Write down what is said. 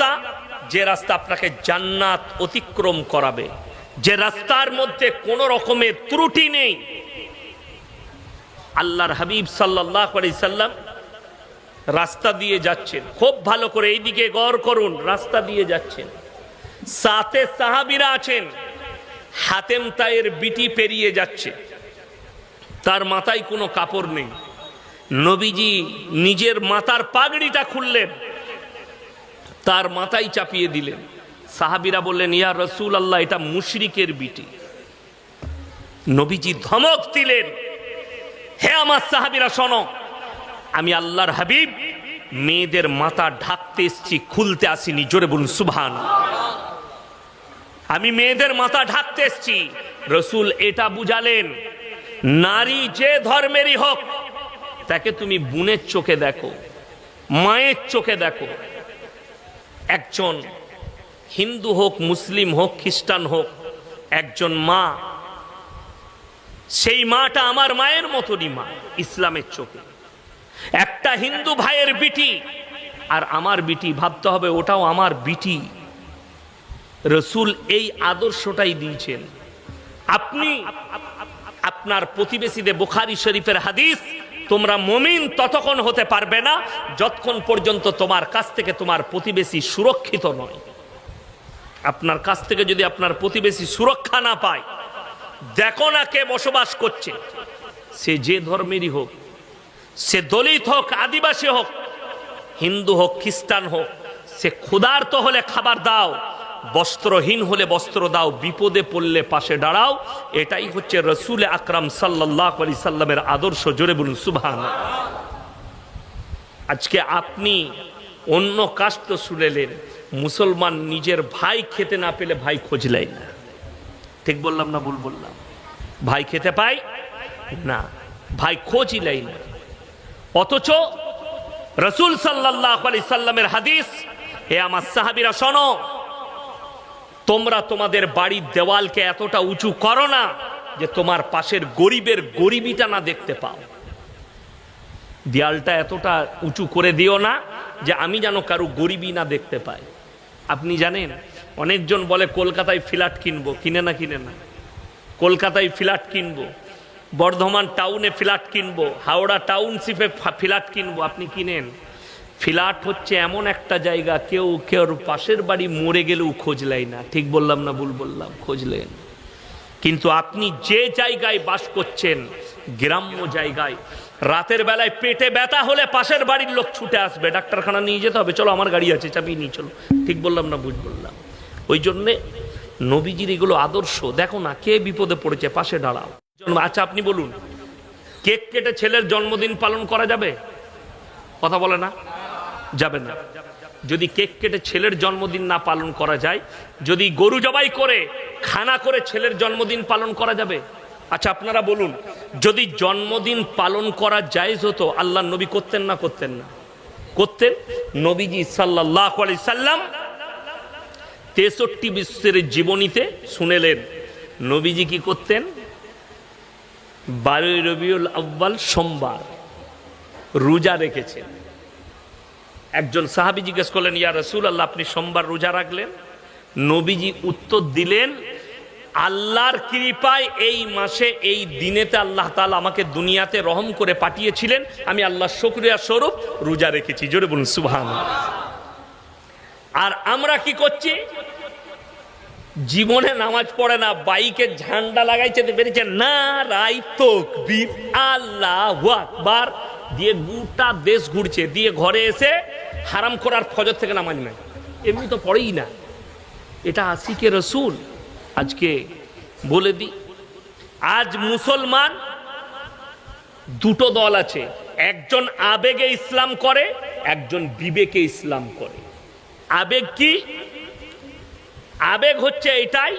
সাহাবীরা, যে রাস্তা আপনাকে জান্নাত অতিক্রম করাবে, যে রাস্তার মধ্যে কোনো রকমের ত্রুটি নেই। আল্লাহর হাবিব সাল্লাল্লাহু আলাইহি সাল্লাম রাস্তা দিয়ে যাচ্ছেন, খুব ভালো করে এইদিকে গৌর করুন, রাস্তা দিয়ে যাচ্ছেন, সাথে সাহাবীরা আছেন। হাতেম তায়ের বিটি পেরিয়ে যাচ্ছে, তার মাথায় কোনো কাপড় নেই। নবীজি নিজের মাথার পাগড়িটা খুললেন, তার মাথায় চাপিয়ে দিলেন। সাহাবীরা বললেন, ইয়া রাসূলুল্লাহ, এটা মুশরিকের বিটি। নবীজি ধমক দিলেন, হে আমার সাহাবীরা শোনো, আমি আল্লাহর হাবিব মেয়েদের মাথা ঢাকতে এসেছি, খুলতে আসিনি। জোরে বলুন সুবহানাল্লাহ। আমি মেয়েদের মাথা ঢাকতে এসেছি। রাসূল এটা বুঝালেন, নারী যে ধর্মেরই হোক, তাকে তুমি বোনের চোখে দেখো, মায়ের চোখে দেখো। একজন হিন্দু হোক, মুসলিম হোক, খ্রিস্টান হোক, একজন মা, সেই মাটা আমার মায়ের মতনই মা ইসলামের চোখে। একটা হিন্দু ভাইয়ের বিটি আর আমার বিটি, ভাবতে হবে ওটাও আমার বিটি। রাসূল এই আদর্শটাই দিয়েছেন। আপনি আপনার প্রতিবেশীদের, বুখারী শরীফের হাদিস, তোমরা মুমিন ততক্ষণ হতে পারবে না যতক্ষণ পর্যন্ত তোমার কাছ থেকে তোমার প্রতিবেশী সুরক্ষিত নয়। আপনার কাছ থেকে যদি আপনার প্রতিবেশী সুরক্ষা না পায়, দেখো না কে বসবাস করছে, সে যে ধর্মেরই হোক, সে দলিত হোক, আদিবাসী হোক, হিন্দু হোক, খ্রিস্টান হোক, সে ক্ষুধার্ত হলে খাবার দাও, বস্ত্রহীন হলে বস্ত্র দাও, বিপদে পড়লে পাশে দাঁড়াও। এটাই হচ্ছে রাসূল আকরাম সাল্লাল্লাহু আলাইহি সাল্লামের আদর্শ। জোরে বলুন সুবহানাল্লাহ। আজকে আপনি অন্য কাস্ট তো শুনেলেন, মুসলমান নিজের ভাই খেতে না পেলে ভাই খোঁজ নেয় না। ঠিক বললাম না ভুল বললাম? ভাই খেতে পায় না, ভাই খোঁজই নেয় না। অথচ রাসূল সাল্লাল্লাহু আলাইহি সাল্লামের হাদিস, হে আমার সাহাবীরা শোনো, তোমরা তোমাদের বাড়ির দেওয়ালকে এতটা উঁচু করো না যে তোমার পাশের গরিবের গরিবিটা না দেখতে পাও। দেয়ালটা এতটা উঁচু করে দিও না যে আমি যেন কারো গরিবই না দেখতে পাই। আপনি জানেন, অনেকজন বলে কলকাতায় ফ্ল্যাট কিনবো, কিনে না কিনে না। কলকাতায় ফ্ল্যাট কিনবো, বর্ধমান টাউনে ফ্ল্যাট কিনবো, হাওড়া টাউনশিপে ফ্ল্যাট কিনবো। আপনি কিনেন। ফ্ল্যাট হচ্ছে এমন একটা জায়গা, কেউ কেউ পাশের বাড়ি মরে গেলেও খোঁজ নেয় না। ঠিক বললাম না ভুল বললাম? খোঁজ নেন। কিন্তু আপনি যে জায়গায় বাস করছেন, গ্রাম্য জায়গায়, রাতের বেলায় পেটে ব্যথা হলে পাশের বাড়ির লোক ছুটে আসবে, ডাক্তারখানা নিয়ে যেতে হবে, চলো আমার গাড়ি আছে, চাপিয়ে নিয়ে চলো। ঠিক বললাম না ভুল বললাম? ওই জন্যে নবীজির এগুলো আদর্শ। দেখো না কে বিপদে পড়েছে, পাশে দাঁড়াও। আচ্ছা আপনি বলুন, কেক কেটে ছেলের জন্মদিন পালন করা যাবে? কথা বলে না? যাবে না। যদি কেক কেটে ছেলের জন্মদিন না পালন করা যায়, যদি গরু জবাই করে খানা করে ছেলের জন্মদিন পালন করা যাবে? আচ্ছা আপনারা বলুন, যদি জন্মদিন পালন করা জায়েজ হতো, আল্লাহর নবী করতেন না করতেন না? করতেন। নবীজি সাল্লাল্লাহু আলাইহি সাল্লাম 63 বিশ্বের জীবনীতে শুনেলেন, নবীজি কি করতেন? 12 রবিউল আউয়াল সোমবার রোজা রেখেছেন। একজন সাহাবী জিজ্ঞেস করলেন, ইয়া রাসূলুল্লাহ, আপনি সোমবার রোজা রাখলেন? নবীজি উত্তর দিলেন, আল্লাহর কৃপায় এই মাসে এই দিনেতে আল্লাহ তাআলা আমাকে দুনিয়াতে রহম করে পাঠিয়েছিলেন, আমি আল্লাহর শুকরিয়া স্বরূপ রোজা রেখেছি। জোরে বলুন সুবহানাল্লাহ। আর আমরা কি করছি? জীবনে নামাজ পড়ে না, বাইকে ঝান্ডা লাগাইছে, বেরিয়েছে নারাই তাকবীর আল্লাহু আকবার দিয়ে গোটা দেশ ঘুরছে, দিয়ে ঘরে এসে হারাম করার ফজর থেকে নামাজ নেয়, এমনি তো পড়েই না। এটা আশিকে রাসূল। আজকে বলে দিই, আজ মুসলমান দুটো দল আছে, একজন আবেগে ইসলাম করে, একজন বিবেকে ইসলাম করে। আবেগ কি? আবেগ হচ্ছে এটাই